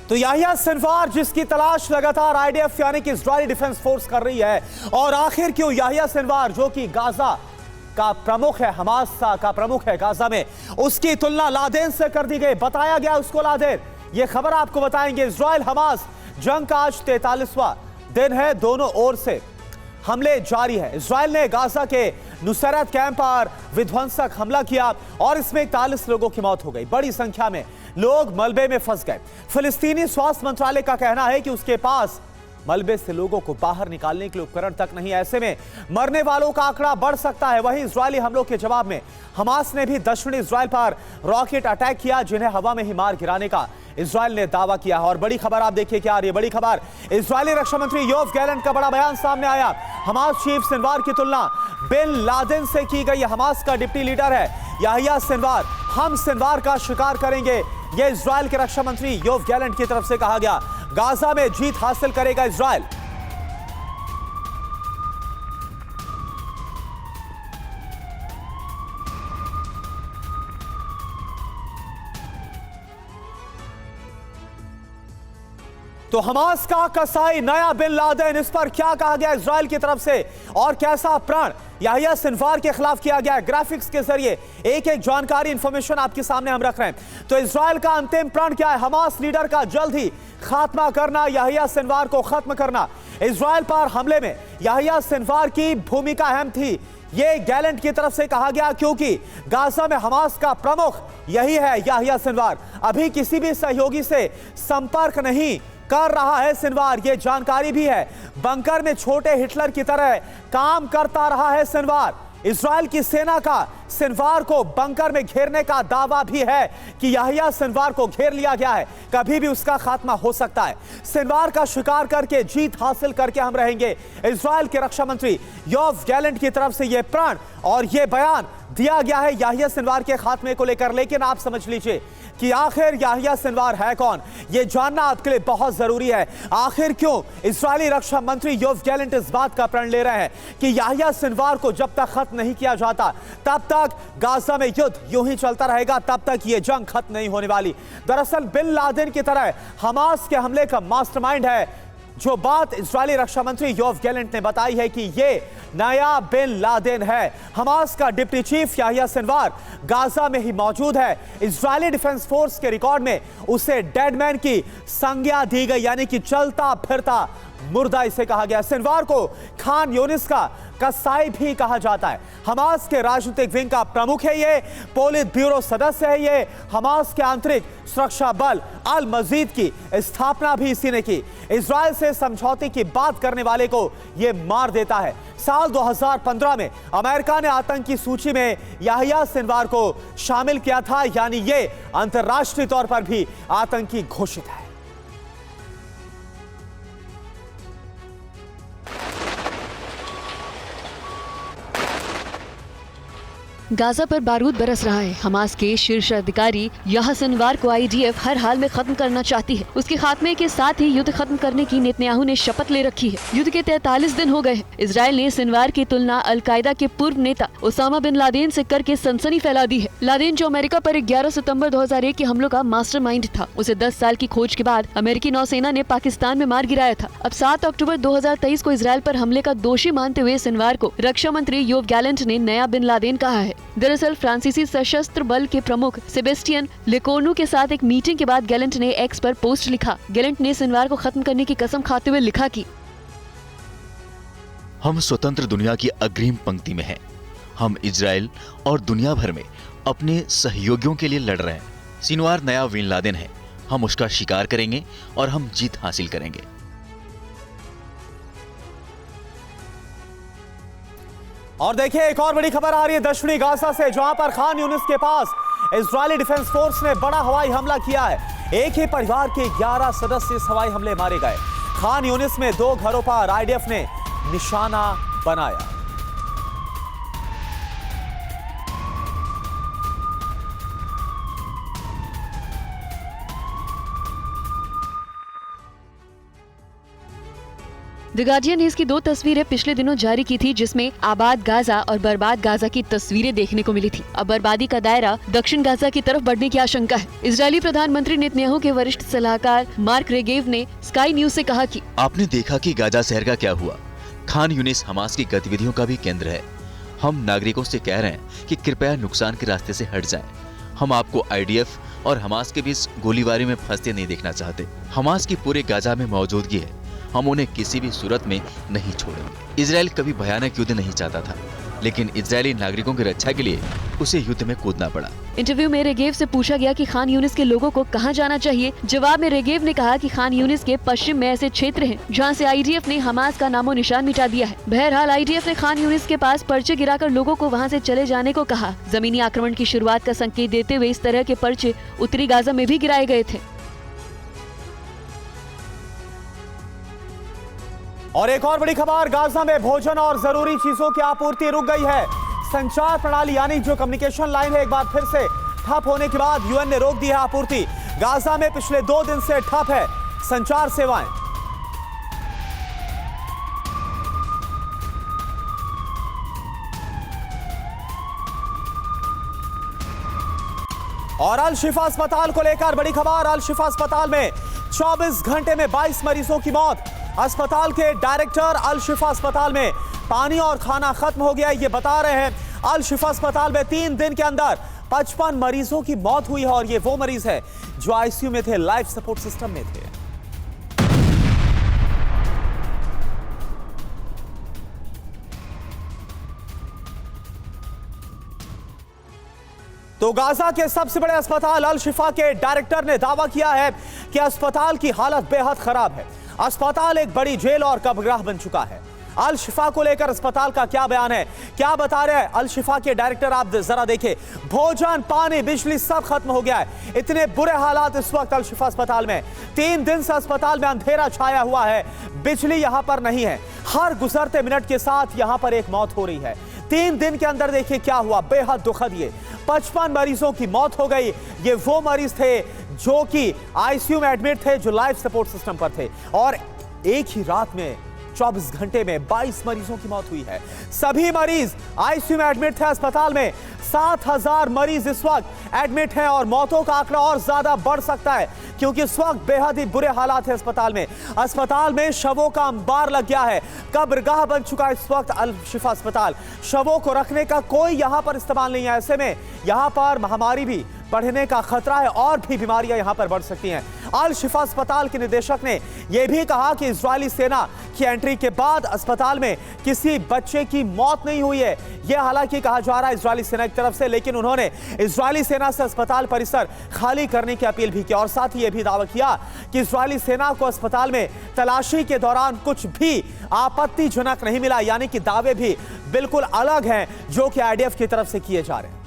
तो याहिया सिनवार जिसकी तलाश लगातार आईडीएफ यानी कि इजरायली डिफेंस फोर्स कर रही है, और आखिर क्यों याहिया सिनवार जो कि गाजा का प्रमुख है, हमास का प्रमुख है गाजा में, उसकी तुलना लादेन से कर दी गई, बताया गया उसको लादेन। यह खबर आपको बताएंगे। इजरायल हमास जंग का आज 43वां दिन है, दोनों ओर से हमले जारी है। इजरायल ने गाजा के नुसैरत कैंप पर विध्वंसक हमला किया और इसमें 41 लोगों की मौत हो गई। बड़ी संख्या में लोग मलबे में फंस गए। फिलिस्तीनी स्वास्थ्य मंत्रालय का कहना है कि उसके पास मलबे से लोगों को बाहर निकालने के लिए उपकरण तक नहीं। ऐसे में मरने वालों का आंकड़ा बढ़ सकता है। वहीं इजरायली हमलों के जवाब में हमास ने भी दक्षिणी इजरायल पर रॉकेट अटैक किया, जिन्हें हवा में ही मार गिराने का इजरायल ने दावा किया। और बड़ी खबर आप देखिए क्या आ रही है। बड़ी खबर, इजरायली रक्षा मंत्री योव गैलेंट का बड़ा बयान सामने आया। हमास चीफ सिनवार की तुलना बिन लादेन से की गई। हमास का डिप्टी लीडर है याहिया सिनवार। हम सिनवार का शिकार करेंगे, यह इजरायल के रक्षा मंत्री योव गैलेंट की तरफ से कहा गया। गाजा में जीत हासिल करेगा इजरायल। तो हमास का कसाई नया बिन लादेन, इस पर क्या कहा गया इजरायल की तरफ से और कैसा प्रण याहिया सिनवार के खिलाफ किया गया है। ग्राफिक्स के जरिए एक एक जानकारी इंफॉर्मेशन आपके सामने हम रख रहे हैं। तो इजरायल का अंतिम प्रण क्या है? हमास लीडर का जल्द ही खात्मा करना, याहिया सिनवार को खत्म करना। इजरायल पर हमले में याहिया सिनवार की भूमिका अहम थी, यह गैलेंट की तरफ से कहा गया, क्योंकि गाजा में हमास का प्रमुख यही है याहिया सिनवार। अभी किसी भी सहयोगी से संपर्क नहीं कर रहा है सिनवार, यह जानकारी भी है। बंकर में छोटे हिटलर की तरह काम करता रहा है सिनवार। इजरायल की सेना का सिनवार को बंकर में घेरने का दावा भी है कि याहिया सिनवार को घेर लिया गया है, कभी भी उसका खात्मा हो सकता है। सिनवार का शिकार करके जीत हासिल करके हम रहेंगे। इजरायल के रक्षा मंत्री योव गैलेंट की तरफ से यह प्रण और यह बयान दिया गया है याहिया सिनवार के खात्मे को लेकर। लेकिन आप समझ लीजिए कि आखिर याहिया सिनवार है कौन, यह जानना आपके लिए बहुत जरूरी है। आखिर क्यों इजरायली रक्षा मंत्री योव गैलेंट इस बात का प्रण ले रहे हैं कि याहिया सिनवार को जब तक खत्म नहीं किया जाता तब तक गाजा में युद्ध यूं ही चलता रहेगा, तब तक यह जंग खत्म नहीं होने वाली। दरअसल बिन लादेन की तरह हमास के हमले का मास्टरमाइंड है। जो बात इजरायली रक्षा मंत्री योव गैलेंट ने बताई है कि यह नया बिन लादेन है। हमास का deputy chief Yahya Sinwar Gaza में ही मौजूद है। इजरायली डिफेंस फोर्स के रिकॉर्ड में उसे डेडमैन की संज्ञा दी गई, यानी कि चलता फिरता मुर्दा इसे कहा गया। सिनवार को खान यूनिस का कसाई भी कहा जाता है। हमास के राजनीतिक विंग का प्रमुख है ये, पोलित ब्यूरो सदस्य है ये। हमास के आंतरिक सुरक्षा बल अल मजीद की स्थापना भी इसी ने की। इजरायल से समझौते की बात करने वाले को यह मार देता है। साल 2015 में अमेरिका ने आतंकी सूची में याहिया सिनवार को शामिल किया था, यानी ये अंतर्राष्ट्रीय तौर पर भी आतंकी घोषित है। गाजा पर बारूद बरस रहा है। हमास के शीर्ष अधिकारी याहिया सिनवार को आईडीएफ हर हाल में खत्म करना चाहती है। उसके खात्मे के साथ ही युद्ध खत्म करने की नेतन्याहू ने शपथ ले रखी है। युद्ध के 43 दिन हो गए हैं। इजरायल ने सिनवार की तुलना अलकायदा के पूर्व नेता ओसामा बिन लादेन से करके सनसनी फैला दी है। लादेन जो अमेरिका पर 11 सितंबर 2001 के हमलों का मास्टरमाइंड था, उसे 10 साल की खोज के बाद अमेरिकी नौसेना ने पाकिस्तान में मार गिराया था। अब 7 अक्टूबर 2023 को इजरायल पर हमले का दोषी मानते हुए सिनवार को रक्षा मंत्री योव गैलेंट ने नया बिन लादेन कहा है। दरअसल फ्रांसीसी सशस्त्र बल के प्रमुख सेबेस्टियन लेकोर्नु के साथ एक मीटिंग के बाद गैलेंट ने एक्स पर पोस्ट लिखा। गैलेंट ने सिनवार को खत्म करने की कसम खाते हुए लिखा कि हम स्वतंत्र दुनिया की अग्रिम पंक्ति में हैं। हम इजराइल और दुनिया भर में अपने सहयोगियों के लिए लड़ रहे हैं। सिनवार नया बिन लादेन है। हम उसका शिकार करेंगे और हम जीत हासिल करेंगे। और देखिए एक और बड़ी खबर आ रही है दक्षिणी गाजा से, जहां पर खान यूनिस के पास इजरायली डिफेंस फोर्स ने बड़ा हवाई हमला किया है। एक ही परिवार के 11 सदस्य इस हवाई हमले मारे गए। खान यूनिस में 2 घरों पर आईडीएफ ने निशाना बनाया। द गार्डियन ने इसकी 2 तस्वीरें पिछले दिनों जारी की थी, जिसमें आबाद गाजा और बर्बाद गाजा की तस्वीरें देखने को मिली थी। अब बर्बादी का दायरा दक्षिण गाजा की तरफ बढ़ने की आशंका है। इजरायली प्रधानमंत्री नेतन्याहू के वरिष्ठ सलाहकार मार्क रेगेव ने स्काई न्यूज से कहा कि आपने देखा कि गाजा शहर का क्या हुआ। खान यूनिस हमास की गतिविधियों का भी केंद्र है। हम नागरिकों से कह रहे हैं कि कृपया नुकसान के रास्ते से हट जाएं। हम आपको IDF और हमास के बीच गोलीबारी में फंसते नहीं देखना चाहते। हमास की पूरे गाजा में मौजूदगी है। हम उन्हें किसी भी सूरत में नहीं छोड़ेंगे। इजराइल कभी भयानक युद्ध नहीं चाहता था, लेकिन इजरायली नागरिकों की रक्षा के लिए उसे युद्ध में कूदना पड़ा। इंटरव्यू में रेगेव से पूछा गया कि खान यूनिस के लोगों को कहां जाना चाहिए। जवाब में रेगेव ने कहा कि खान यूनिस के पश्चिम में ऐसे क्षेत्र हैं जहां से IDF ने हमास का नामो निशान मिटा दिया है। बहरहाल IDF ने खान यूनिस के पास पर्चे गिराकर लोगों को वहां से चले जाने को कहा। जमीनी आक्रमण की शुरुआत का संकेत देते हुए इस तरह के पर्चे उत्तरी गाजा में भी गिराए गए थे। और एक और बड़ी खबर, गाजा में भोजन और जरूरी चीजों की आपूर्ति रुक गई है। संचार प्रणाली यानी जो कम्युनिकेशन लाइन है एक बार फिर से ठप होने के बाद UN ने रोक दी है आपूर्ति। गाजा में पिछले 2 दिन से ठप है संचार सेवाएं। और अल शिफा अस्पताल को लेकर बड़ी खबर, अल शिफा अस्पताल में 24 घंटे में 22 मरीजों की मौत। अस्पताल के डायरेक्टर अल शिफा अस्पताल में पानी और खाना खत्म हो गया, ये बता रहे हैं। अल शिफा अस्पताल में 3 दिन के अंदर 55 मरीजों की मौत हुई है और ये वो मरीज है जो ICU में थे, लाइफ सपोर्ट सिस्टम में थे। तो गाजा के सबसे बड़े अस्पताल अल शिफा के डायरेक्टर ने दावा किया है कि अस्पताल की हालत बेहद खराब है। अस्पताल एक बड़ी जेल और कब्रगाह बन चुका है। अल शिफा को लेकर अस्पताल का क्या बयान है, क्या बता रहे हैं अल शिफा के डायरेक्टर, आप जरा देखिए। भोजन, पानी, बिजली सब खत्म हो गया है। इतने बुरे हालात इस वक्त अल शिफा अस्पताल में। 3 दिन से अस्पताल में अंधेरा छाया हुआ है, बिजली यहां पर नहीं है। हर गुजरते मिनट के साथ यहां पर एक मौत हो रही है। 3 दिन के अंदर देखिए क्या हुआ, बेहद दुखद। ये 55 मरीजों की मौत हो गई। ये वो मरीज थे जो कि ICU में एडमिट थे, जो लाइफ सपोर्ट सिस्टम पर थे, और एक ही रात में 24 घंटे में 22 मरीजों की मौत हुई है। सभी मरीज ICU में एडमिट थे अस्पताल में। 7000 मरीज इस वक्त एडमिट हैं और मौतों का आंकड़ा और ज्यादा बढ़ सकता है क्योंकि इस वक्त बेहद ही बुरे हालात हैं अस्पताल में। अस्पताल में शवों का अंबार लग गया है, कब्रगाह बन चुका है इस वक्त अल शिफा अस्पताल। शवों को रखने का कोई यहां पर इस्तेमाल नहीं है। ऐसे में यहां पर महामारी भी बढ़ने का खतरा है और भी बीमारियां यहां पर बढ़ सकती हैं। अल शिफा अस्पताल के निदेशक ने यह भी कहा कि इजरायली सेना की एंट्री के बाद अस्पताल में किसी बच्चे की मौत नहीं हुई है। यह हालांकि कहा जा रहा है इजरायली सेना की तरफ से, लेकिन उन्होंने इजरायली सेना से अस्पताल परिसर खाली करने की अपील भी की और साथ ही यह भी दावा किया कि इजरायली सेना को अस्पताल में तलाशी के दौरान कुछ भी आपत्तिजनक नहीं मिला। यानी कि दावे भी बिल्कुल अलग हैं जो कि IDF की तरफ से किए जा रहे हैं।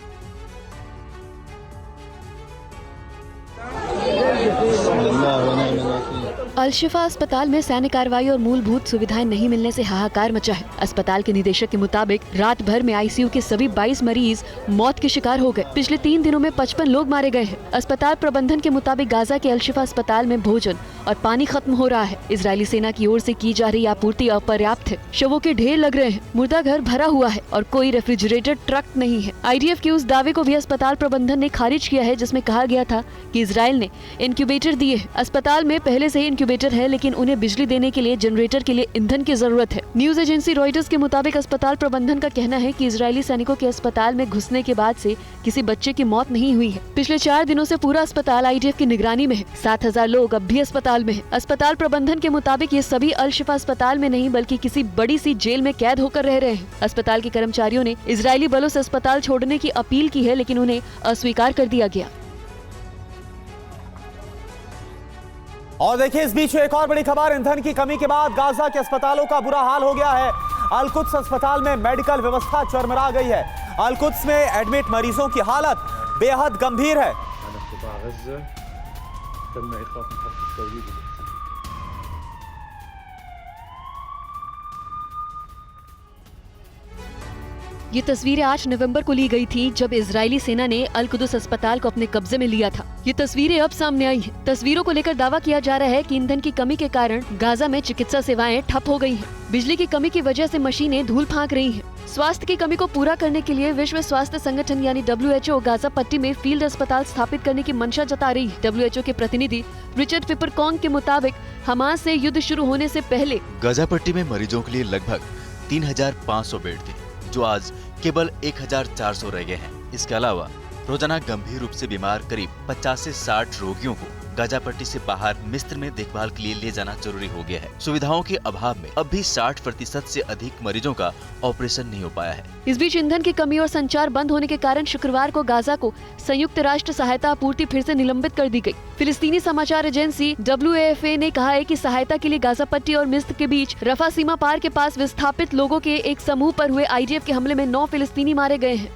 अल शिफा अस्पताल में सैन्य कार्रवाई और मूलभूत सुविधाएं नहीं मिलने से हाहाकार मचा है। अस्पताल के निदेशक के मुताबिक रात भर में ICU के सभी 22 मरीज मौत के शिकार हो गए। पिछले 3 दिनों में 55 लोग मारे गए हैं। अस्पताल प्रबंधन के मुताबिक गाजा के अल शिफा अस्पताल में भोजन और पानी खत्म हो रहा है। इजरायली सेना की ओर से की जा रही आपूर्ति अपर्याप्त है। शवों के ढेर लग रहे हैं, मुर्दा घर भरा हुआ है और कोई रेफ्रिजरेटर ट्रक नहीं है। IDF के उस दावे को भी अस्पताल प्रबंधन ने खारिज किया है जिसमें कहा गया था कि इजराइल ने इनक्यूबेटर दिए हैं। अस्पताल में पहले से ही इनक्यूबेटर है, लेकिन उन्हें बिजली देने के लिए जनरेटर के लिए ईंधन की जरूरत है। न्यूज एजेंसी रॉयटर्स के मुताबिक अस्पताल प्रबंधन का कहना है कि इजरायली सैनिकों के अस्पताल में घुसने के बाद से किसी बच्चे की मौत नहीं हुई है। पिछले 4 दिनों से पूरा अस्पताल IDF की निगरानी में है। 7000 लोग अब भी अस्पताल में हैं। अस्पताल प्रबंधन के मुताबिक ये सभी अल शिफा अस्पताल में नहीं बल्कि किसी बड़ी सी जेल में कैद होकर रह रहे हैं। अस्पताल के कर्मचारियों ने इजरायली बलों से अस्पताल छोड़ने की अपील की है, लेकिन उन्हें अस्वीकार कर दिया गया। और देखिए इस बीच एक और बड़ी खबर, ईंधन की कमी के बाद गाजा के अस्पतालों का बुरा हाल हो गया है। अल कुद्स अस्पताल में मेडिकल व्यवस्था चरमरा गई है। अल कुद्स में एडमिट मरीजों की हालत बेहद गंभीर है। ये तस्वीरें 8 नवंबर को ली गई थी, जब इजरायली सेना ने अल कुदस अस्पताल को अपने कब्जे में लिया था। ये तस्वीरें अब सामने आई हैं। तस्वीरों को लेकर दावा किया जा रहा है कि ईंधन की कमी के कारण गाजा में चिकित्सा सेवाएं ठप हो गई हैं। बिजली की कमी की वजह से मशीनें धूल फांक रही हैं। स्वास्थ्य की कमी को पूरा करने के लिए विश्व स्वास्थ्य संगठन यानी WHO गाजा पट्टी में फील्ड अस्पताल स्थापित करने की मंशा जता रही है। WHO के प्रतिनिधि रिचर्ड पिपरकॉन के मुताबिक हमास से युद्ध शुरू होने से पहले गाजा पट्टी में मरीजों के लिए लगभग 3,500 बेड थे, जो आज केवल 1,400 रह गए हैं। इसके अलावा रोजाना गंभीर रूप से बीमार करीब 50 से 60 रोगियों को गाजा पट्टी से बाहर मिस्र में देखभाल के लिए ले जाना जरूरी हो गया है। सुविधाओं के अभाव में अब भी 60% से अधिक मरीजों का ऑपरेशन नहीं हो पाया है। इस बीच ईंधन की कमी और संचार बंद होने के कारण शुक्रवार को गाजा को संयुक्त राष्ट्र सहायता आपूर्ति फिर से निलंबित कर दी गई। फिलिस्तीनी समाचार एजेंसी WAFA ने कहा है कि सहायता के लिए गाजा पट्टी और मिस्र के बीच रफा सीमा पार के पास विस्थापित लोगों के एक समूह पर हुए IDF के हमले में 9 फिलिस्तीनी मारे गए हैं।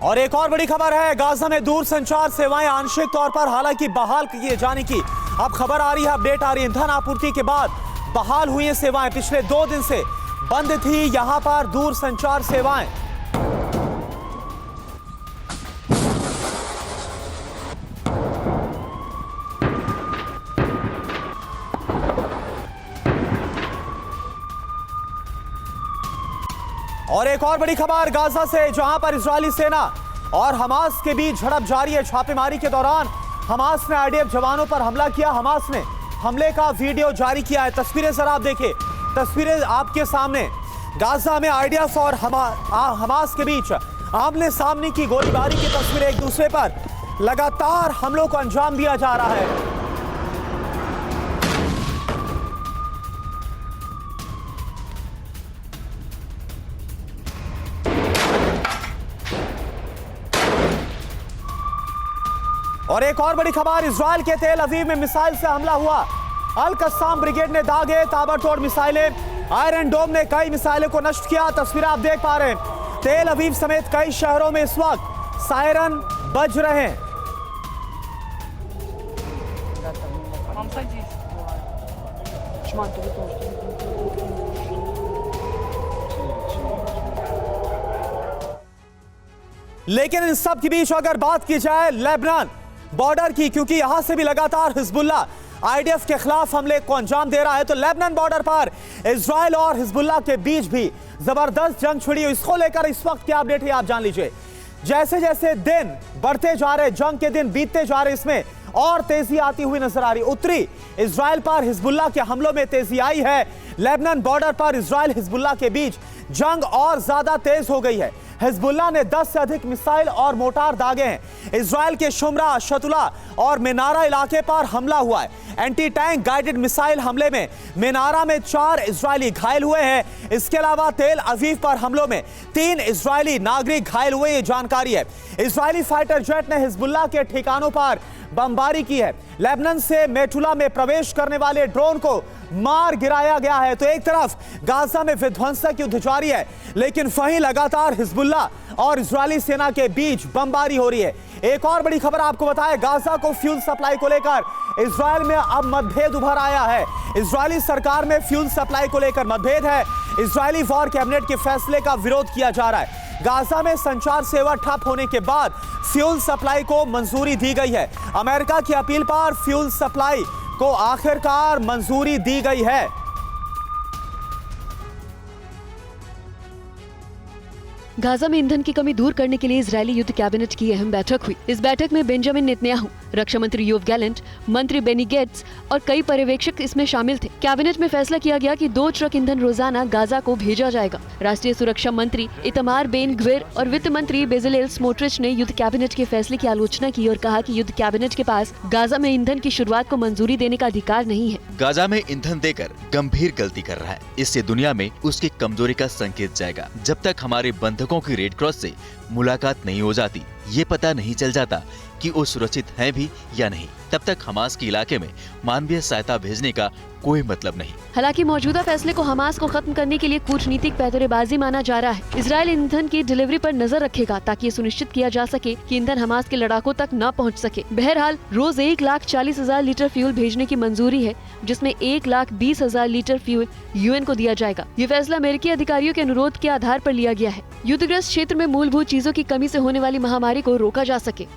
और एक और बड़ी खबर है, गाजा में दूर संचार सेवाएं आंशिक तौर पर हालांकि बहाल किए जाने की अब खबर आ रही है, अपडेट आ रही है। ईंधन आपूर्ति के बाद बहाल हुई हैं सेवाएं। पिछले 2 दिन से बंद थी यहां पर दूर संचार सेवाएं। और एक और बड़ी खबर गाजा से, जहां पर इजरायली सेना और हमास के बीच झड़प जारी है। छापेमारी के दौरान हमास ने IDF जवानों पर हमला किया। हमास ने हमले का वीडियो जारी किया है। तस्वीरें जरा आप देखिए, तस्वीरें आपके सामने। गाजा में IDF और हमास के बीच आमने सामने की गोलीबारी की तस्वीरें। एक दूसरे पर लगातार हमलों को अंजाम दिया जा रहा है। और एक और बड़ी खबर, इजराइल के तेल अवीव में मिसाइल से हमला हुआ। अल कस्साम ब्रिगेड ने दागे ताबड़तोड़ मिसाइलें। आयरन डोम ने कई मिसाइलों को नष्ट किया। तस्वीरें आप देख पा रहे हैं। तेल अवीव समेत कई शहरों में इस वक्त सायरन बज रहे हैं। लेकिन इन सब के बीच अगर बात की जाए लेबनान बॉर्डर की, क्योंकि यहां से भी लगातार हिजबुल्लाह IDF के खिलाफ हमले को अंजाम दे रहा है, तो लेबनान बॉर्डर पर इजराइल और हिजबुल्लाह के बीच भी जबरदस्त जंग छिड़ी हुई। इसको लेकर इस वक्त क्या अपडेट है आप जान लीजिए। जैसे जैसे दिन बढ़ते जा रहे, जंग के दिन बीतते जा रहे, इसमें और तेजी आती हुई नजर आ रही। उत्तरी इजराइल पर हिजबुल्लाह के हमलों में तेजी आई है। लेबनान बॉर्डर पर इजराइल हिजबुल्लाह के बीच जंग और ज्यादा तेज हो गई है। हिजबुल्लाह ने 10 से अधिक मिसाइल और मोटार दागे हैं। इजराइल के शुमरा, शतुला और मेनारा इलाके पर हमला हुआ है। एंटी टैंक गाइडेड मिसाइल हमले में मेनारा में 4 इजरायली घायल हुए हैं। इसके अलावा तेल अवीव पर हमलों में 3 इजरायली नागरिक घायल हुए, ये जानकारी है। इजरायली फाइटर जेट ने हिजबुल्लाह के ठिकानों पर बमबारी की है। लेबनान से मेटुला में प्रवेश करने वाले ड्रोन को मार गिराया गया है। तो एक तरफ गाजा में विध्वंसक युद्ध जारी है, लेकिन वहीं लगातार हिजबुल्लाह और इजरायली सेना के बीच बमबारी हो रही है। एक और बड़ी खबर आपको बताएं, गाजा को फ्यूल सप्लाई को लेकर इजराइल में अब मतभेद उभर आया है। इजरायली सरकार में फ्यूल सप्लाई को लेकर मतभेद है। इजरायली वॉर कैबिनेट के फैसले का विरोध किया जा रहा है। गाजा में संचार सेवा ठप होने के बाद फ्यूल सप्लाई को मंजूरी दी गई है। अमेरिका की अपील पर फ्यूल सप्लाई को आखिरकार मंजूरी दी गई है। गाजा में ईंधन की कमी दूर करने के लिए इजरायली युद्ध कैबिनेट की अहम बैठक हुई। इस बैठक में बेंजामिन नेतन्याहू, रक्षा मंत्री योव गैलेंट, मंत्री बेनी गेट्स और कई पर्यवेक्षक इसमें शामिल थे। कैबिनेट में फैसला किया गया कि 2 ट्रक ईंधन रोजाना गाजा को भेजा जाएगा। राष्ट्रीय सुरक्षा मंत्री इतमार बेन ग्विर और वित्त मंत्री बेजलेल स्मोट्रिच ने युद्ध कैबिनेट के फैसले की आलोचना की और कहा कि युद्ध कैबिनेट के पास गाजा में ईंधन की शुरुआत को मंजूरी देने का अधिकार नहीं है। गाजा में ईंधन देकर गंभीर गलती कर रहा है। इससे दुनिया में उसकी कमजोरी का संकेत जाएगा। जब तक हमारे बंधकों की रेड क्रॉस से मुलाकात नहीं हो जाती, ये पता नहीं चल जाता कि वो सुरक्षित हैं भी या नहीं। तब तक हमास के इलाके में मानवीय सहायता भेजने का कोई मतलब नहीं। हालांकि मौजूदा फैसले को हमास को खत्म करने के लिए कूटनीतिक पैंतरेबाजी माना जा रहा है। इजराइल ईंधन की डिलीवरी पर नजर रखेगा ताकि ये सुनिश्चित किया जा सके कि ईंधन हमास के लड़ाकों तक न पहुंच सके। बहरहाल रोज 1,40,000 लीटर फ्यूल भेजने की मंजूरी है, जिसमें 1,20,000 लीटर फ्यूल यूएन को दिया जाएगा। ये फैसला अमेरिकी अधिकारियों के अनुरोध के आधार पर लिया गया है, युद्धग्रस्त क्षेत्र में मूलभूत चीजों की कमी से होने वाली महामारी को रोका जा सके।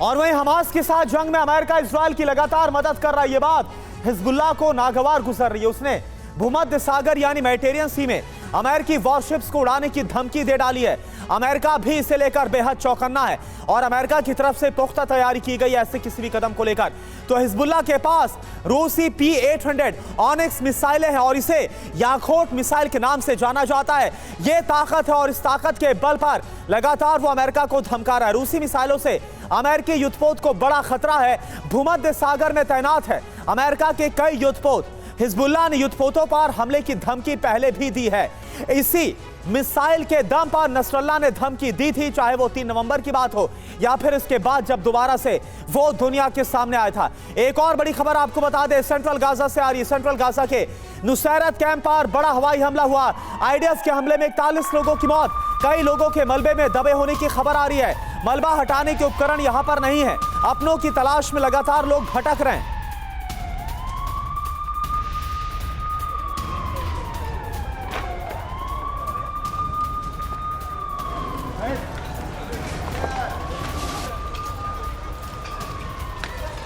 और वहीं हमास के साथ जंग में अमेरिका इजराइल की लगातार मदद कर रहा है, ये बात हिजबुल्लाह को नागवार गुजर रही है। उसने भूमध्य सागर यानी मेडिटेरियन सी में अमेरिकी वॉरशिप्स को उड़ाने की धमकी दे डाली है। अमेरिका भी इसे लेकर बेहद चौकन्ना है और अमेरिका की तरफ से पुख्ता तैयारी की गई ऐसे किसी भी कदम को लेकर। तो हिजबुल्लाह के पास रूसी P-800 ऑनिक्स मिसाइलें हैं और इसे याकोट मिसाइल के नाम से जाना जाता है। ये ताकत है और इस ताकत के बल पर लगातार वो अमेरिका को धमका रहा है। रूसी मिसाइलों से अमेरिकी युद्धपोत को बड़ा खतरा है। भूमध्य सागर में तैनात है अमेरिका के कई युद्धपोत। हिजबुल्लाह ने युद्धपोतों पर हमले की धमकी पहले भी दी है। इसी मिसाइल के दम पर नसरल्लाह ने धमकी दी थी, चाहे वो 3 नवंबर की बात हो या फिर इसके बाद जब दोबारा से वो दुनिया के सामने आया था। एक और बड़ी खबर आपको बता दें, सेंट्रल गाजा से आ रही है। सेंट्रल गाजा के नुसैरत कैंप पर बड़ा हवाई हमला हुआ। आईडीएफ के हमले में 41 लोगों की मौत, कई लोगों के मलबे में दबे होने की खबर आ रही है। मलबा हटाने के उपकरण यहां पर नहीं है। अपनों की तलाश में लगातार लोग भटक रहे हैं।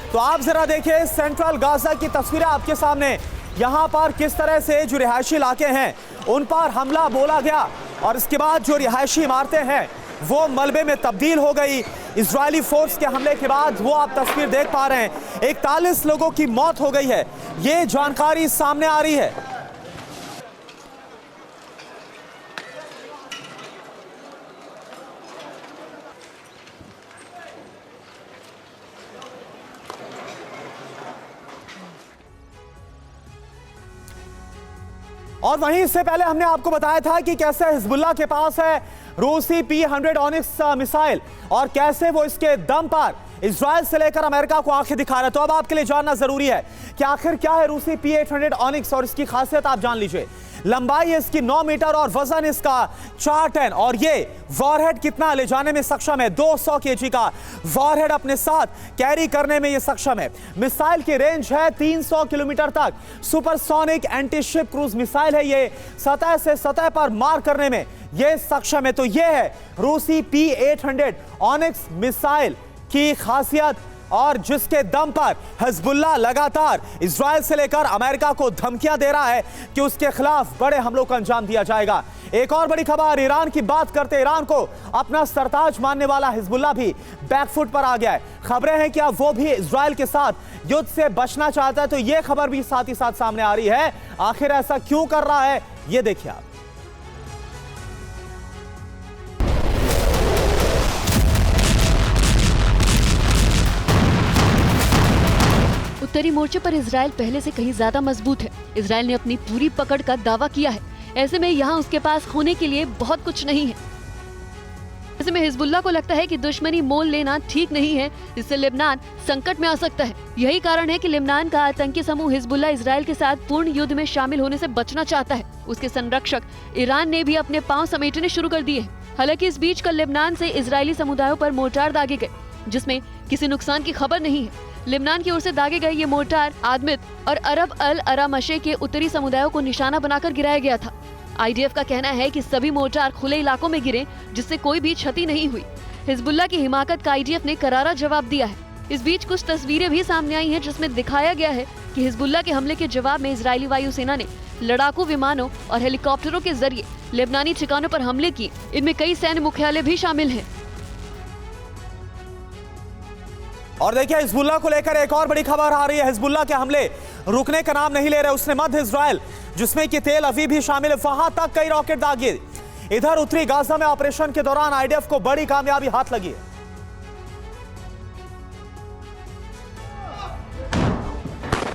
तो आप जरा देखिए सेंट्रल गाजा की तस्वीरें आपके सामने। यहां पर किस तरह से जो रिहायशी इलाके हैं उन पर हमला बोला गया और इसके बाद जो रिहायशी इमारतें हैं वो मलबे में तब्दील हो गई। इजरायली फोर्स के हमले के बाद वो आप तस्वीर देख पा रहे हैं, 41 लोगों की मौत हो गई है। ये जानकारी सामने आ रही है। और वहीं इससे पहले हमने आपको बताया था कि कैसे हिजबुल्लाह के पास है रूसी P-100 ऑनिक्स मिसाइल और कैसे वो इसके दम पर इजराइल से लेकर अमेरिका को आंखें दिखा रहा है। तो अब आपके लिए जानना जरूरी है कि आखिर क्या है रूसी P-800 ऑनिक्स और इसकी खासियत आप जान लीजिए। लंबाई है इसकी 9 मीटर और वजन इसका 4 टन और ये वॉरहेड कितना ले जाने में सक्षम है, 200 kg का वॉरहेड अपने साथ कैरी करने में ये सक्षम है। मिसाइल की रेंज है 300 किलोमीटर तक। Supersonic anti ship cruise missile है, ये सतह से सतह पर मार करने में ये सक्षम है। तो ये है रूसी P-800 ऑनिक्स मिसाइल की खासियत और जिसके दम पर हिजबुल्लाह लगातार इजराइल से लेकर अमेरिका को धमकियां दे रहा है कि उसके खिलाफ बड़े हमलों का अंजाम दिया जाएगा। एक और बड़ी खबर, ईरान की बात करते, ईरान को अपना सरताज मानने वाला हिजबुल्लाह भी बैकफुट पर आ गया है। खबरें हैं कि अब वो भी इजराइल के साथ युद्ध से बचना चाहता है। तो ये खबर भी साथ ही साथ सामने आ रही है। आखिर ऐसा क्यों कर रहा है, ये देखिए आप। उत्तरी मोर्चे पर इजराइल पहले से कहीं ज्यादा मजबूत है। इजराइल ने अपनी पूरी पकड़ का दावा किया है। ऐसे में यहाँ उसके पास खोने के लिए बहुत कुछ नहीं है। ऐसे में हिजबुल्लाह को लगता है कि दुश्मनी मोल लेना ठीक नहीं है, इससे लेबनान संकट में आ सकता है। यही कारण है कि लेबनान का आतंकी समूह हिजबुल्लाह इजराइल के साथ पूर्ण युद्ध में शामिल होने से बचना चाहता है। उसके संरक्षक ईरान ने भी अपने पांव समेटने शुरू कर दिए हैं। हालांकि इस बीच कल लेबनान से इजरायली समुदायों पर मोर्टार दागे गए, जिसमें किसी नुकसान की खबर नहीं है। लेबनान की ओर से दागे गए ये मोर्टार आदमित और अरब अल अरामशे के उत्तरी समुदायों को निशाना बनाकर गिराया गया था। आईडीएफ का कहना है कि सभी मोर्टार खुले इलाकों में गिरे, जिससे कोई भी क्षति नहीं हुई। हिजबुल्लाह की हिमाकत का आईडीएफ ने करारा जवाब दिया है। इस बीच कुछ तस्वीरें भी सामने आई हैं, जिसमें दिखाया गया है कि हिजबुल्लाह के हमले के जवाब में इजरायली वायुसेना ने लड़ाकू विमानों और हेलीकॉप्टरों के जरिए लेबनानी ठिकानों पर हमले किए। इनमें कई सैन्य मुख्यालय भी शामिल हैं। और देखिए हिजबुल्लाह को लेकर एक और बड़ी खबर आ रही है। हिजबुल्लाह के हमले रुकने का नाम नहीं ले रहे। उसने मध्य इजराइल, जिसमें कि तेल अवीव भी शामिल है, वहां तक कई रॉकेट दागे। इधर उत्तरी गाजा में ऑपरेशन के दौरान आईडीएफ को बड़ी कामयाबी हाथ लगी है।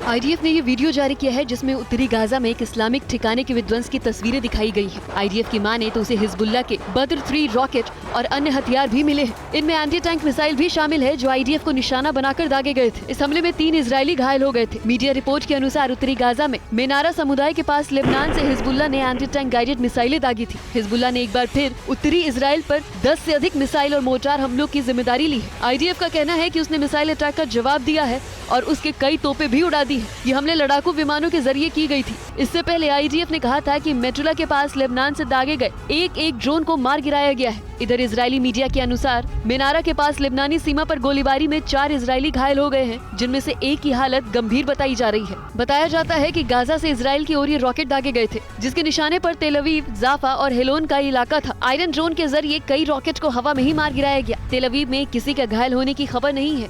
आईडीएफ ने ये वीडियो जारी किया है, जिसमें उत्तरी गाजा में एक इस्लामिक ठिकाने के विध्वंस की तस्वीरें दिखाई गई है। आईडीएफ की माने तो उसे हिजबुल्लाह के बद्र 3 रॉकेट और अन्य हथियार भी मिले हैं। इनमें एंटी टैंक मिसाइल भी शामिल है जो IDF को निशाना बनाकर दागे गए थे। इस हमले में 3 इजरायली घायल हो गए थे। मीडिया रिपोर्ट के अनुसार उत्तरी गाजा में मेनारा समुदाय के पास लेबनान से हिजबुल्लाह ने एंटी टैंक गाइडेड मिसाइलें दागी थी। हिजबुल्लाह ने एक बार फिर उत्तरी इजराइल पर 10 से अधिक मिसाइल और मोर्टार हमलों की जिम्मेदारी ली है। IDF का कहना है कि उसने मिसाइल अटैक का जवाब दिया है और उसके कई तोपें भी उड़ा दी है। ये हमले लड़ाकू विमानों के जरिए की गई थी। इससे पहले IDF ने कहा था कि मेटुला के पास लेबनान से दागे गए एक ड्रोन को मार गिराया गया है। इधर इजरायली मीडिया के अनुसार मेनारा के पास लेबनानी सीमा पर गोलीबारी में 4 इजरायली घायल हो गए हैं, जिनमें से एक की हालत गंभीर बताई जा रही है। बताया जाता है कि गाजा से इजराइल की ओर ये रॉकेट दागे गए थे, जिसके निशाने पर तेल अवीव, जाफा और हेलोन का इलाका था। आयरन ड्रोन के जरिए कई रॉकेट को हवा में ही मार गिराया गया। तेल अवीव में किसी के घायल होने की खबर नहीं है।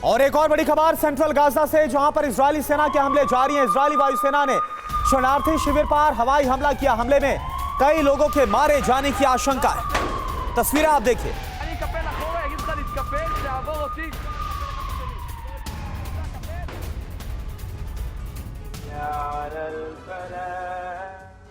और एक और बड़ी खबर सेंट्रल गाजा से, जहां पर इजरायली सेना के हमले जारी हैं। इजरायली वायुसेना ने शरणार्थी शिविर पर हवाई हमला किया। हमले में कई लोगों के मारे जाने की आशंका है। तस्वीरें आप देखिए।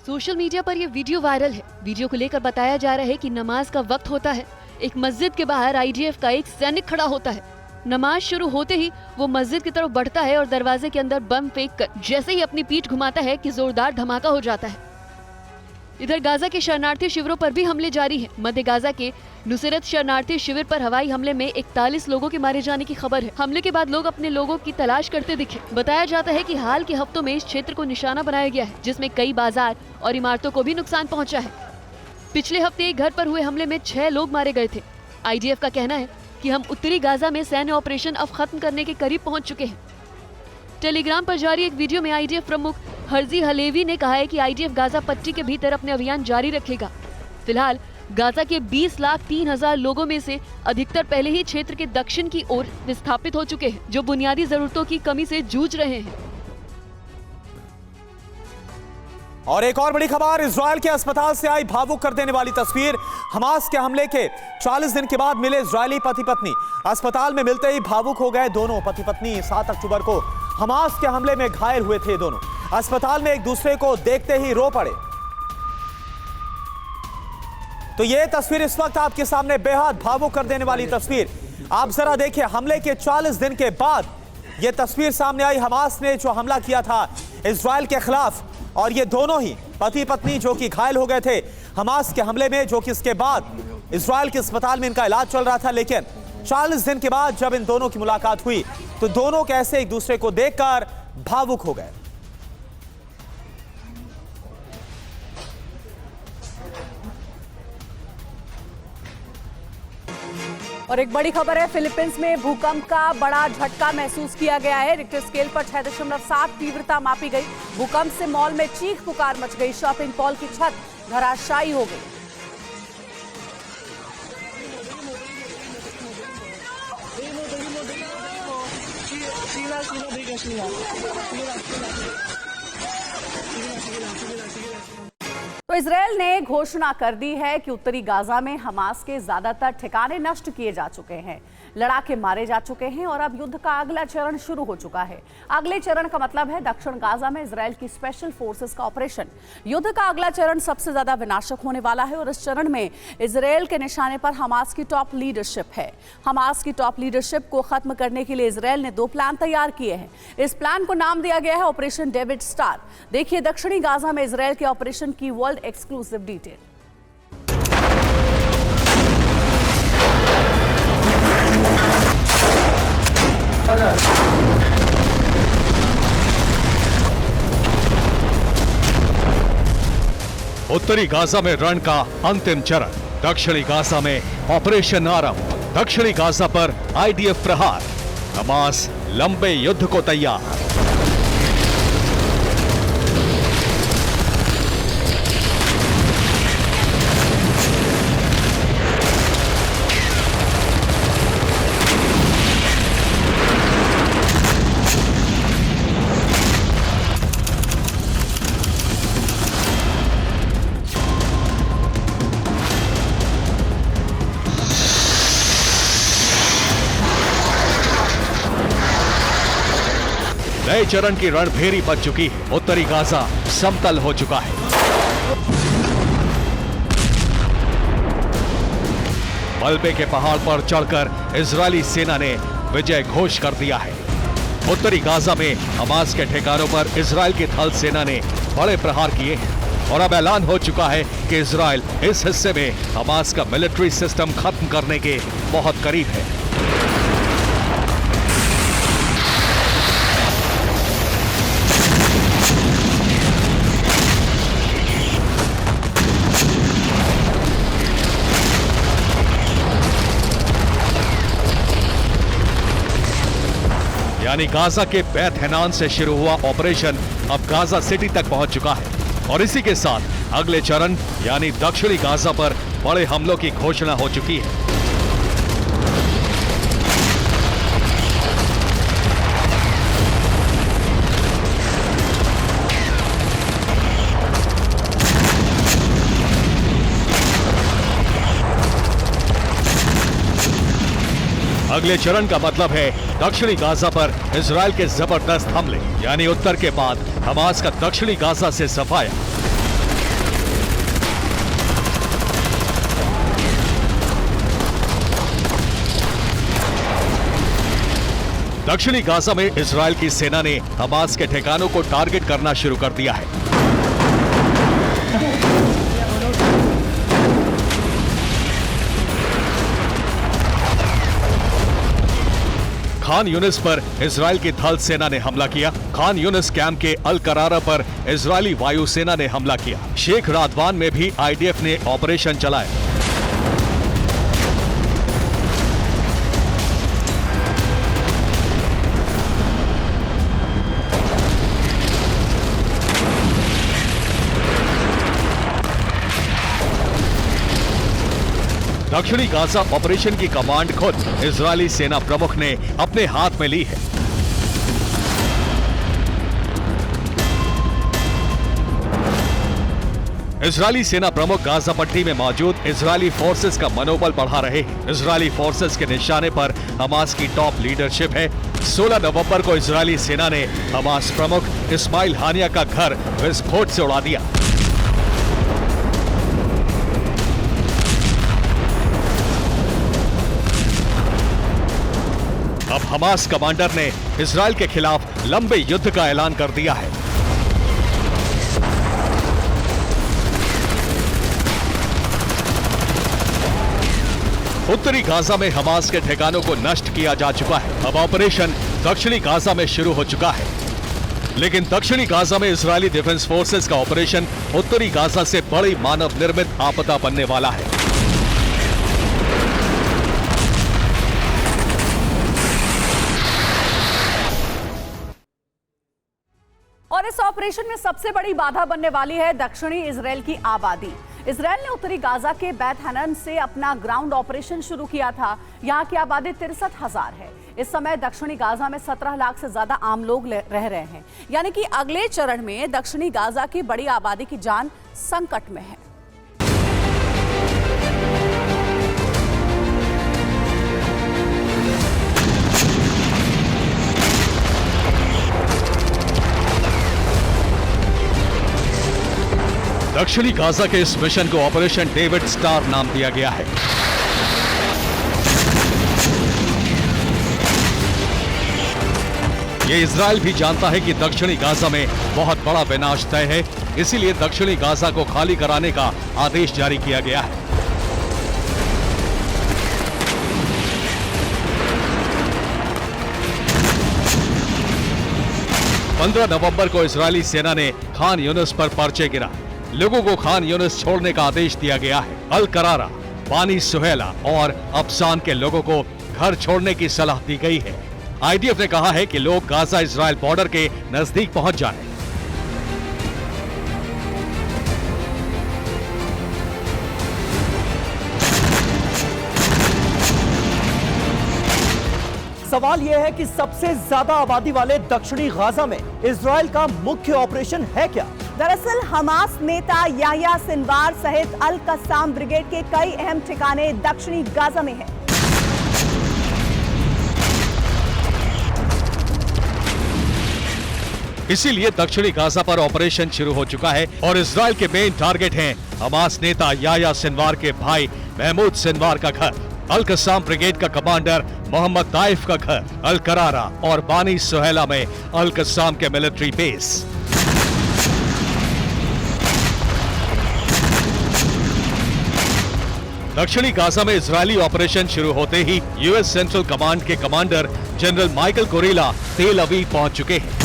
सोशल मीडिया पर यह वीडियो वायरल है। वीडियो को लेकर बताया जा रहा है कि नमाज का वक्त होता है। एक मस्जिद के बाहर IDF का एक सैनिक खड़ा होता है। नमाज शुरू होते ही वो मस्जिद की तरफ बढ़ता है और दरवाजे के अंदर बम फेंक कर जैसे ही अपनी पीठ घुमाता है कि जोरदार धमाका हो जाता है। इधर गाजा के शरणार्थी शिविरों पर भी हमले जारी हैं। मध्य गाजा के नुसरत शरणार्थी शिविर पर हवाई हमले में 41 लोगों के मारे जाने की खबर है। हमले के बाद लोग अपने लोगों की तलाश करते दिखे। बताया जाता है कि हाल के हफ्तों में इस क्षेत्र को निशाना बनाया गया है, जिसमें कई बाजार और इमारतों को भी नुकसान पहुंचा है। पिछले हफ्ते एक घर पर हुए हमले में 6 लोग मारे गए थे। IDF का कहना है कि हम उत्तरी गाजा में सैन्य ऑपरेशन अब खत्म करने के करीब पहुंच चुके हैं। टेलीग्राम पर जारी एक वीडियो में IDF प्रमुख हर्जी हलेवी ने कहा है कि IDF गाजा पट्टी के भीतर अपने अभियान जारी रखेगा। फिलहाल गाजा के 20,03,000 लोगों में से अधिकतर पहले ही क्षेत्र के दक्षिण की ओर विस्थापित हो चुके हैं, जो बुनियादी जरूरतों की कमी से जूझ रहे हैं। और एक और बड़ी खबर, इजरायल के अस्पताल से आई भावुक कर देने वाली तस्वीर। हमास के हमले के 40 दिन के बाद मिले इजरायली पति पत्नी। अस्पताल में मिलते ही भावुक हो गए दोनों पति पत्नी। 7 अक्टूबर को हमास के हमले में घायल हुए थे दोनों। अस्पताल में एक दूसरे को देखते ही रो पड़े। तो यह तस्वीर इस वक्त आपके सामने बेहद भावुक कर देने वाली तस्वीर। आप जरा देखिए, हमले के 40 दिन के बाद यह तस्वीर सामने आई। हमास ने जो हमला किया था इजरायल के खिलाफ, और ये दोनों ही पति पत्नी जो कि घायल हो गए थे हमास के हमले में, जो कि इसके बाद इजरायल के अस्पताल में इनका इलाज चल रहा था। लेकिन 40 दिन के बाद जब इन दोनों की मुलाकात हुई तो दोनों कैसे एक दूसरे को देखकर भावुक हो गए। और एक बड़ी खबर है, फिलीपींस में भूकंप का बड़ा झटका महसूस किया गया है। रिक्टर स्केल पर 6.7 तीव्रता मापी गई। भूकंप से मॉल में चीख पुकार मच गई। शॉपिंग मॉल की छत धराशायी हो गई। तो इजरायल ने घोषणा कर दी है कि उत्तरी गाजा में हमास के ज्यादातर ठिकाने नष्ट किए जा चुके हैं, लड़ाके मारे जा चुके हैं और अब युद्ध का अगला चरण शुरू हो चुका है। अगले चरण का मतलब है दक्षिण गाजा में इजरायल की स्पेशल फोर्सेस का ऑपरेशन। युद्ध का अगला चरण सबसे ज्यादा विनाशक होने वाला है और इस चरण में इजरायल के निशाने पर हमास की टॉप लीडरशिप है। हमास की टॉप लीडरशिप को खत्म करने के लिए इजरायल ने 2 प्लान तैयार किए हैं। इस प्लान को नाम दिया गया है ऑपरेशन डेविड स्टार। देखिए दक्षिणी गाजा में इजरायल के ऑपरेशन की वर्ल्ड एक्सक्लूसिव डिटेल। उत्तरी गाजा में रण का अंतिम चरण, दक्षिणी गाजा में ऑपरेशन आरंभ। दक्षिणी गाजा पर IDF प्रहार, हमास लंबे युद्ध को तैयार। नए चरण की रणभेरी बच चुकी है। उत्तरी गाजा समतल हो चुका है। मलबे के पहाड़ पर चढ़कर इजरायली सेना ने विजय घोष कर दिया है। उत्तरी गाजा में हमास के ठिकानों पर इजरायल की थल सेना ने बड़े प्रहार किए हैं और अब ऐलान हो चुका है कि इजरायल इस हिस्से में हमास का मिलिट्री सिस्टम खत्म करने के बहुत करीब है। यानी गाजा के बैत हैनान से शुरू हुआ ऑपरेशन अब गाजा सिटी तक पहुंच चुका है और इसी के साथ अगले चरण यानी दक्षिणी गाजा पर बड़े हमलों की घोषणा हो चुकी है। अगले चरण का मतलब है दक्षिणी गाजा पर इजरायल के जबरदस्त हमले, यानी उत्तर के बाद हमास का दक्षिणी गाजा से सफाया। दक्षिणी गाजा में इजरायल की सेना ने हमास के ठिकानों को टारगेट करना शुरू कर दिया है। खान यूनिस पर इजरायल की थल सेना ने हमला किया। खान यूनिस कैंप के अल करारा पर इजरायली वायुसेना ने हमला किया। शेख रादवान में भी आईडीएफ ने ऑपरेशन चलाया। दक्षिणी गाजा ऑपरेशन की कमांड खुद इजरायली सेना प्रमुख ने अपने हाथ में ली है। इजरायली सेना प्रमुख गाजा पट्टी में मौजूद इजरायली फोर्सेस का मनोबल बढ़ा रहे हैं। इजरायली फोर्सेस के निशाने पर हमास की टॉप लीडरशिप है। 16 नवंबर को इजरायली सेना ने हमास प्रमुख इस्माइल हानिया का घर विस्फोट से उड़ा दिया। अब हमास कमांडर ने इजरायल के खिलाफ लंबे युद्ध का ऐलान कर दिया है। उत्तरी गाजा में हमास के ठिकानों को नष्ट किया जा चुका है। अब ऑपरेशन दक्षिणी गाजा में शुरू हो चुका है, लेकिन दक्षिणी गाजा में इजरायली डिफेंस फोर्सेस का ऑपरेशन उत्तरी गाजा से बड़ी मानव निर्मित आपदा बनने वाला है। और इस ऑपरेशन में सबसे बड़ी बाधा बनने वाली है दक्षिणी इजरायल की आबादी। इजरायल ने उत्तरी गाजा के बैत हनन से अपना ग्राउंड ऑपरेशन शुरू किया था। यहाँ की आबादी 63,000 है। इस समय दक्षिणी गाजा में 17 लाख से ज्यादा आम लोग रह रहे हैं, यानी कि अगले चरण में दक्षिणी गाजा की बड़ी आबादी की जान संकट में है। दक्षिणी गाजा के इस मिशन को ऑपरेशन डेविड स्टार नाम दिया गया है। ये इजरायल भी जानता है कि दक्षिणी गाजा में बहुत बड़ा विनाश तय है, इसीलिए दक्षिणी गाजा को खाली कराने का आदेश जारी किया गया है। पंद्रह नवंबर को इजरायली सेना ने खान यूनिस पर पर्चे गिरा। लोगों को खान यूनिस छोड़ने का आदेश दिया गया है। अल करारा, बानी सुहेला और अफसान के लोगों को घर छोड़ने की सलाह दी गई है। आईडीएफ ने कहा है कि लोग गाजा इजरायल बॉर्डर के नजदीक पहुंच जाएं। सवाल यह है कि सबसे ज्यादा आबादी वाले दक्षिणी गाजा में इजरायल का मुख्य ऑपरेशन है क्या? दरअसल हमास नेता याह्या सिनवार सहित अल कस्साम ब्रिगेड के कई अहम ठिकाने दक्षिणी गाजा में हैं। इसीलिए दक्षिणी गाजा पर ऑपरेशन शुरू हो चुका है और इजरायल के मेन टारगेट हैं हमास नेता याह्या सिनवार के भाई महमूद सिनवार का घर। अल कसाम ब्रिगेड का कमांडर मोहम्मद ताइफ का घर अल करारा और बानी सुहेला में अल कसाम के मिलिट्री बेस। दक्षिणी गाजा में इजरायली ऑपरेशन शुरू होते ही यूएस सेंट्रल कमांड के कमांडर जनरल माइकल कोरेला तेल अवीव पहुंच चुके हैं।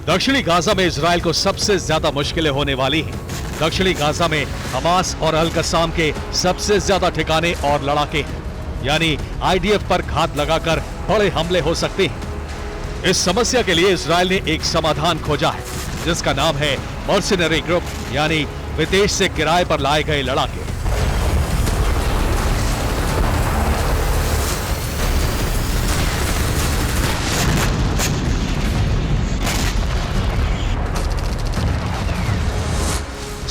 दक्षिणी गाजा में इजरायल को सबसे ज्यादा मुश्किलें होने वाली हैं। दक्षिणी गाजा में हमास और अल कसाम के सबसे ज्यादा ठिकाने और लड़ाके हैं, यानी आईडीएफ पर घात लगाकर बड़े हमले हो सकते हैं। इस समस्या के लिए इजरायल ने एक समाधान खोजा है, जिसका नाम है मर्सिनरी ग्रुप, यानी विदेश से किराए पर लाए गए लड़ाके।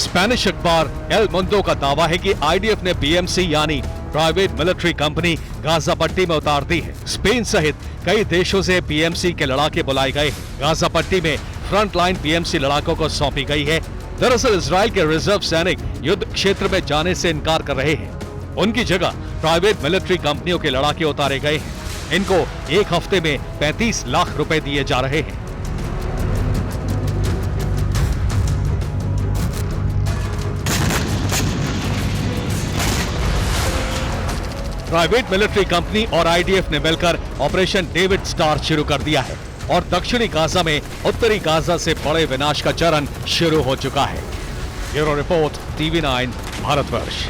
स्पेनिश अखबार एल मुंडो का दावा है कि आईडीएफ ने बीएमसी यानी प्राइवेट मिलिट्री कंपनी गाजा पट्टी में उतार दी है। स्पेन सहित कई देशों से बीएमसी के लड़ाके बुलाए गए। गाजा पट्टी में फ्रंट लाइन बीएमसी लड़ाकों को सौंपी गई है। दरअसल इजरायल के रिजर्व सैनिक युद्ध क्षेत्र में जाने से इनकार कर रहे हैं। उनकी जगह प्राइवेट मिलिट्री कंपनियों के लड़ाके उतारे गए हैं। इनको एक हफ्ते में 35 लाख रुपए दिए जा रहे हैं। प्राइवेट मिलिट्री कंपनी और आईडीएफ ने मिलकर ऑपरेशन डेविड स्टार शुरू कर दिया है और दक्षिणी गाजा में उत्तरी गाजा से बड़े विनाश का चरण शुरू हो चुका है। Bureau report, TV9 Bharatvarsh.